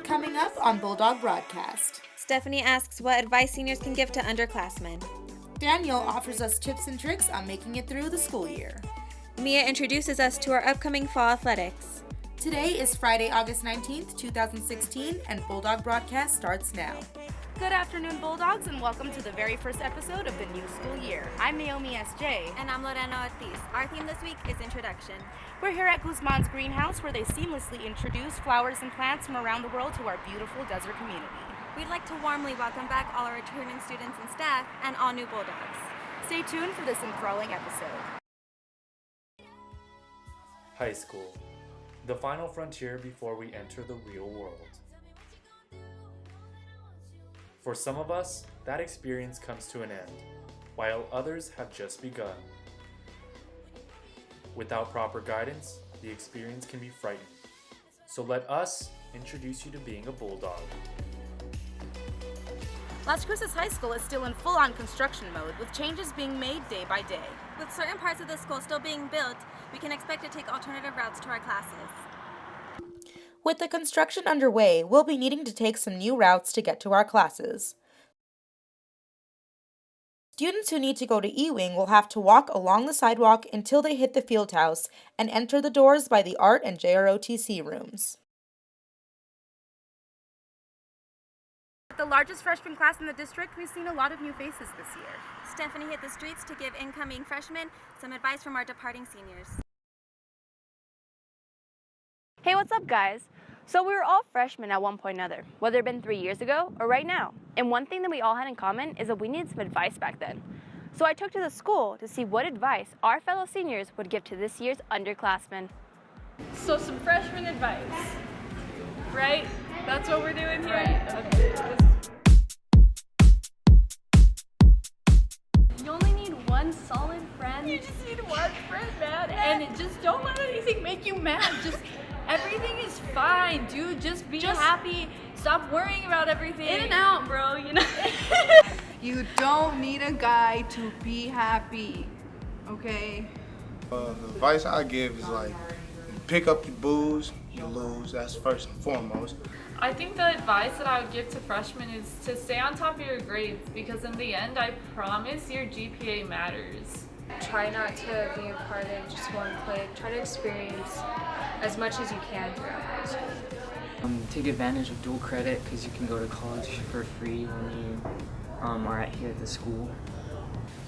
Coming up on Bulldog Broadcast. Stephanie asks what advice seniors can give to underclassmen. Daniel offers us tips and tricks on making it through the school year. Mia introduces us to our upcoming fall athletics. Today is Friday, August 19th, 2016, and Bulldog Broadcast starts now. Good afternoon, Bulldogs, and welcome to the very first episode of the new school year. I'm Naomi S.J. And I'm Lorena Ortiz. Our theme this week is Introduction. We're here at Guzman's Greenhouse, where they seamlessly introduce flowers and plants from around the world to our beautiful desert community. We'd like to warmly welcome back all our returning students and staff and all new Bulldogs. Stay tuned for this enthralling episode. High school, the final frontier before we enter the real world. For some of us, that experience comes to an end, while others have just begun. Without proper guidance, the experience can be frightening. So let us introduce you to being a Bulldog. Las Cruces High School is still in full-on construction mode, with changes being made day by day. With certain parts of the school still being built, we can expect to take alternative routes to our classes. With the construction underway, we'll be needing to take some new routes to get to our classes. Students who need to go to E-Wing will have to walk along the sidewalk until they hit the field house and enter the doors by the art and JROTC rooms. The largest freshman class in the district, we've seen a lot of new faces this year. Stephanie hit the streets to give incoming freshmen some advice from our departing seniors. Hey, what's up, guys? So we were all freshmen at one point or another, whether it been 3 years ago or right now. And one thing that we all had in common is that we needed some advice back then. So I took to the school to see what advice our fellow seniors would give to this year's underclassmen. So some freshman advice, right? That's what we're doing here? Right. Okay. You only need one solid friend. You just need one friend, man. And just don't let anything make you mad. Just everything is fine, dude. Just be happy. Stop worrying about everything. In and out, bro, you know? You don't need a guy to be happy, okay? The advice I give is like, pick up your booze, you lose, that's first and foremost. I think the advice that I would give to freshmen is to stay on top of your grades, because in the end, I promise your GPA matters. Try not to be a part of just one clique. Try to experience as much as you can throughout high school. Take advantage of dual credit, because you can go to college for free when you are here at the school.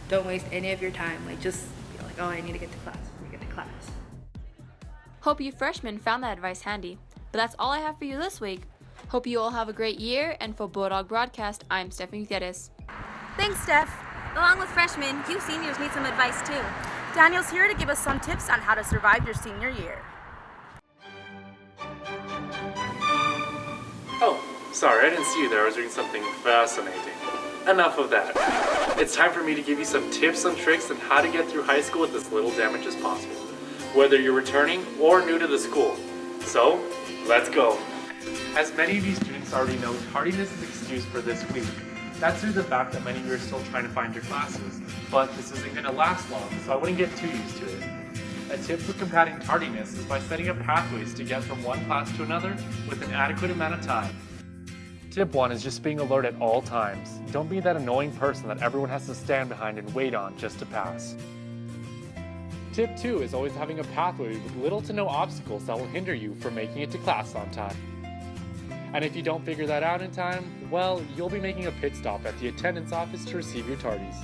Don't waste any of your time. Just be like, oh, I need to get to class. We get to class. Hope you freshmen found that advice handy. But that's all I have for you this week. Hope you all have a great year, and for Bulldog Broadcast, I'm Stephanie Gutierrez. Thanks, Steph. Along with freshmen, you seniors need some advice too. Daniel's here to give us some tips on how to survive your senior year. Oh, sorry, I didn't see you there. I was doing something fascinating. Enough of that. It's time for me to give you some tips and tricks on how to get through high school with as little damage as possible, whether you're returning or new to the school. So, let's go. As many of you students already know, tardiness is excused for this week. That's due to the fact that many of you are still trying to find your classes, but this isn't going to last long, so I wouldn't get too used to it. A tip for combating tardiness is by setting up pathways to get from one class to another with an adequate amount of time. Tip 1 is just being alert at all times. Don't be that annoying person that everyone has to stand behind and wait on just to pass. Tip 2 is always having a pathway with little to no obstacles that will hinder you from making it to class on time. And if you don't figure that out in time, well, you'll be making a pit stop at the attendance office to receive your tardies.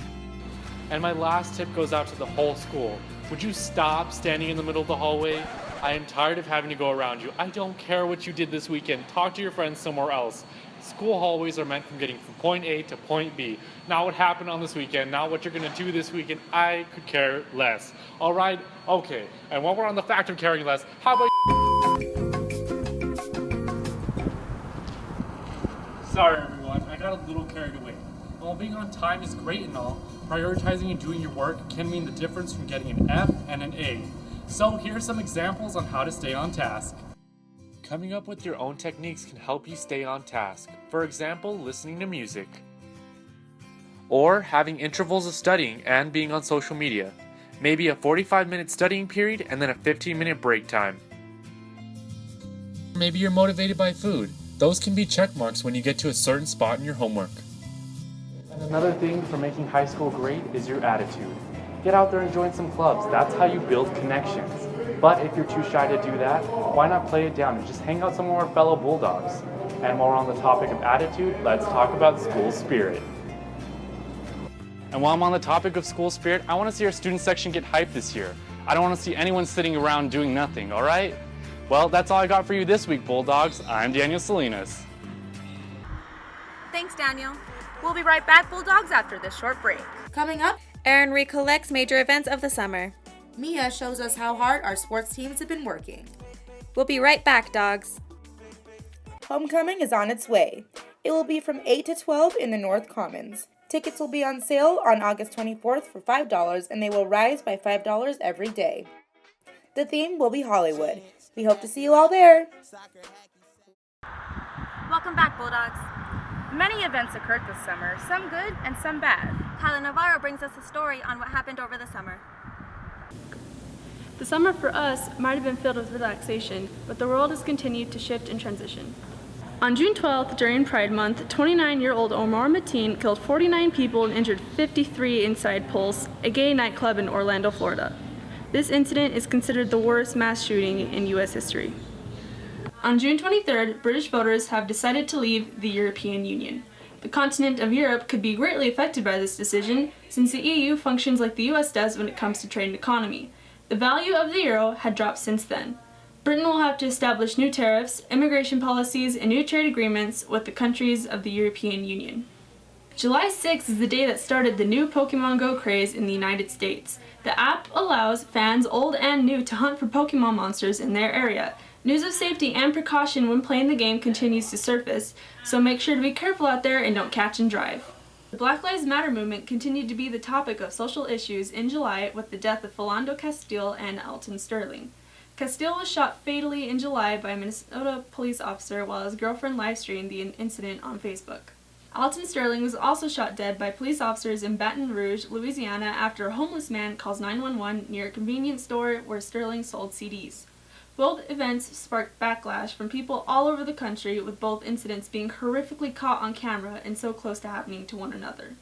And my last tip goes out to the whole school. Would you stop standing in the middle of the hallway? I am tired of having to go around you. I don't care what you did this weekend. Talk to your friends somewhere else. School hallways are meant for getting from point A to point B. Not what happened on this weekend, not what you're gonna do this weekend. I could care less. All right? Okay. And while we're on the fact of caring less, how about Sorry everyone, I got a little carried away. While being on time is great and all, prioritizing and doing your work can mean the difference from getting an F and an A. So here are some examples on how to stay on task. Coming up with your own techniques can help you stay on task. For example, listening to music. Or having intervals of studying and being on social media. Maybe a 45-minute studying period and then a 15-minute break time. Maybe you're motivated by food. Those can be check marks when you get to a certain spot in your homework. And another thing for making high school great is your attitude. Get out there and join some clubs. That's how you build connections. But if you're too shy to do that, why not play it down and just hang out somewhere with fellow Bulldogs? And while we're on the topic of attitude, let's talk about school spirit. And while I'm on the topic of school spirit, I want to see our student section get hyped this year. I don't want to see anyone sitting around doing nothing, all right? Well, that's all I got for you this week, Bulldogs. I'm Daniel Salinas. Thanks, Daniel. We'll be right back, Bulldogs, after this short break. Coming up, Erin recollects major events of the summer. Mia shows us how hard our sports teams have been working. We'll be right back, dogs. Homecoming is on its way. It will be from 8 to 12 in the North Commons. Tickets will be on sale on August 24th for $5, and they will rise by $5 every day. The theme will be Hollywood. We hope to see you all there. Welcome back, Bulldogs. Many events occurred this summer, some good and some bad. Kyla Navarro brings us a story on what happened over the summer. The summer for us might have been filled with relaxation, but the world has continued to shift and transition. On June 12th, during Pride Month, 29-year-old Omar Mateen killed 49 people and injured 53 inside Pulse, a gay nightclub in Orlando, Florida. This incident is considered the worst mass shooting in U.S. history. On June 23rd, British voters have decided to leave the European Union. The continent of Europe could be greatly affected by this decision, since the EU functions like the U.S. does when it comes to trade and economy. The value of the euro had dropped since then. Britain will have to establish new tariffs, immigration policies, and new trade agreements with the countries of the European Union. July 6th is the day that started the new Pokemon Go craze in the United States. The app allows fans old and new to hunt for Pokemon monsters in their area. News of safety and precaution when playing the game continues to surface, so make sure to be careful out there and don't catch and drive. The Black Lives Matter movement continued to be the topic of social issues in July with the death of Philando Castile and Alton Sterling. Castile was shot fatally in July by a Minnesota police officer while his girlfriend live-streamed the incident on Facebook. Alton Sterling was also shot dead by police officers in Baton Rouge, Louisiana after a homeless man calls 911 near a convenience store where Sterling sold CDs. Both events sparked backlash from people all over the country, with both incidents being horrifically caught on camera and so close to happening to one another.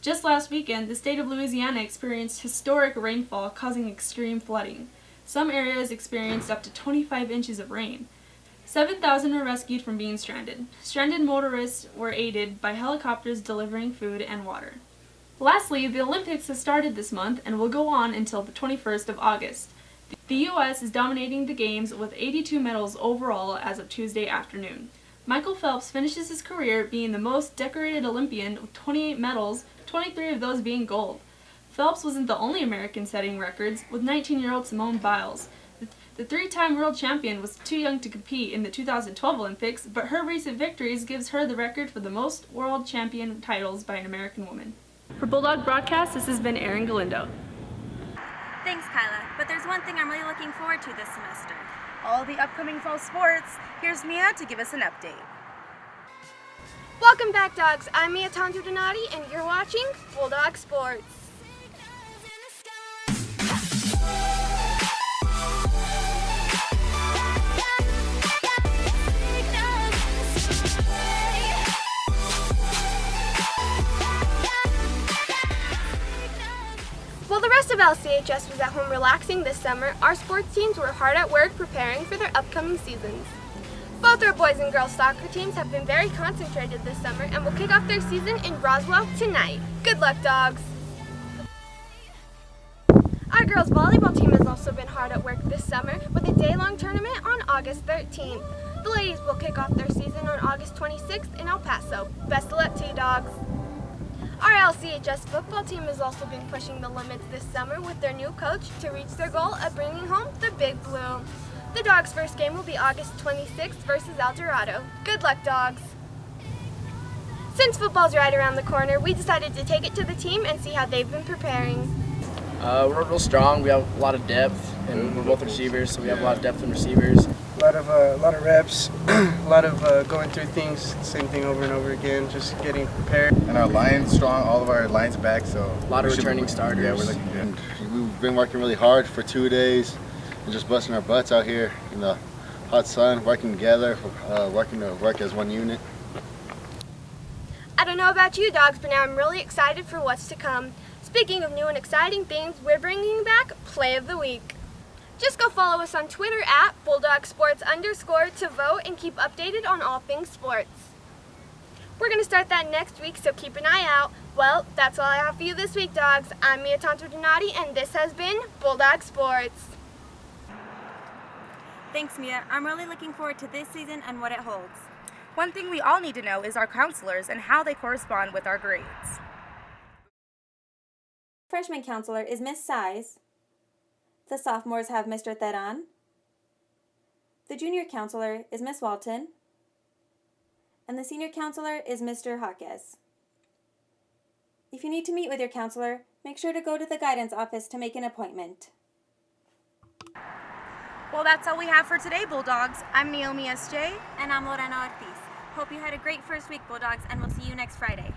Just last weekend, the state of Louisiana experienced historic rainfall causing extreme flooding. Some areas experienced up to 25 inches of rain. 7,000 were rescued from being stranded. Stranded motorists were aided by helicopters delivering food and water. Lastly, the Olympics has started this month and will go on until the 21st of August. The U.S. is dominating the games with 82 medals overall as of Tuesday afternoon. Michael Phelps finishes his career being the most decorated Olympian with 28 medals, 23 of those being gold. Phelps wasn't the only American setting records, with 19-year-old Simone Biles. The three-time world champion was too young to compete in the 2012 Olympics, but her recent victories gives her the record for the most world champion titles by an American woman. For Bulldog Broadcast, this has been Erin Galindo. Thanks, Kyla, but there's one thing I'm really looking forward to this semester. All the upcoming fall sports. Here's Mia to give us an update. Welcome back, dogs. I'm Mia Tonto Donati, and you're watching Bulldog Sports. While the rest of LCHS was at home relaxing this summer, our sports teams were hard at work preparing for their upcoming seasons. Both our boys and girls soccer teams have been very concentrated this summer and will kick off their season in Roswell tonight. Good luck, dogs! Our girls volleyball team has also been hard at work this summer with a day-long tournament on August 13th. The ladies will kick off their season on August 26th in El Paso. Best of luck to you, dogs! Our LCHS football team has also been pushing the limits this summer with their new coach to reach their goal of bringing home the Big Blue. The Dogs' first game will be August 26th versus El Dorado. Good luck, dogs! Since football's right around the corner, we decided to take it to the team and see how they've been preparing. We're real strong. We have a lot of depth, and we're both receivers, so we have a lot of depth in receivers. A lot of reps, a lot of going through things, same thing over and over again, just getting prepared. And our line's strong, all of our lines back, so a lot of returning starters. Yeah, we're looking good. We've been working really hard for 2 days and just busting our butts out here in the hot sun, working together, working to work as one unit. I don't know about you dogs, but now I'm really excited for what's to come. Speaking of new and exciting things, we're bringing back Play of the Week. Just go follow us on Twitter at Bulldog Sports _ to vote and keep updated on all things sports. We're going to start that next week, so keep an eye out. Well, that's all I have for you this week, dogs. I'm Mia Tonto Donati, and this has been Bulldog Sports. Thanks, Mia. I'm really looking forward to this season and what it holds. One thing we all need to know is our counselors and how they correspond with our grades. Freshman counselor is Miss Size. The sophomores have Mr. Theran. The junior counselor is Miss Walton. And the senior counselor is Mr. Hawkes. If you need to meet with your counselor, make sure to go to the guidance office to make an appointment. Well, that's all we have for today, Bulldogs. I'm Naomi S.J. And I'm Lorena Ortiz. Hope you had a great first week, Bulldogs, and we'll see you next Friday.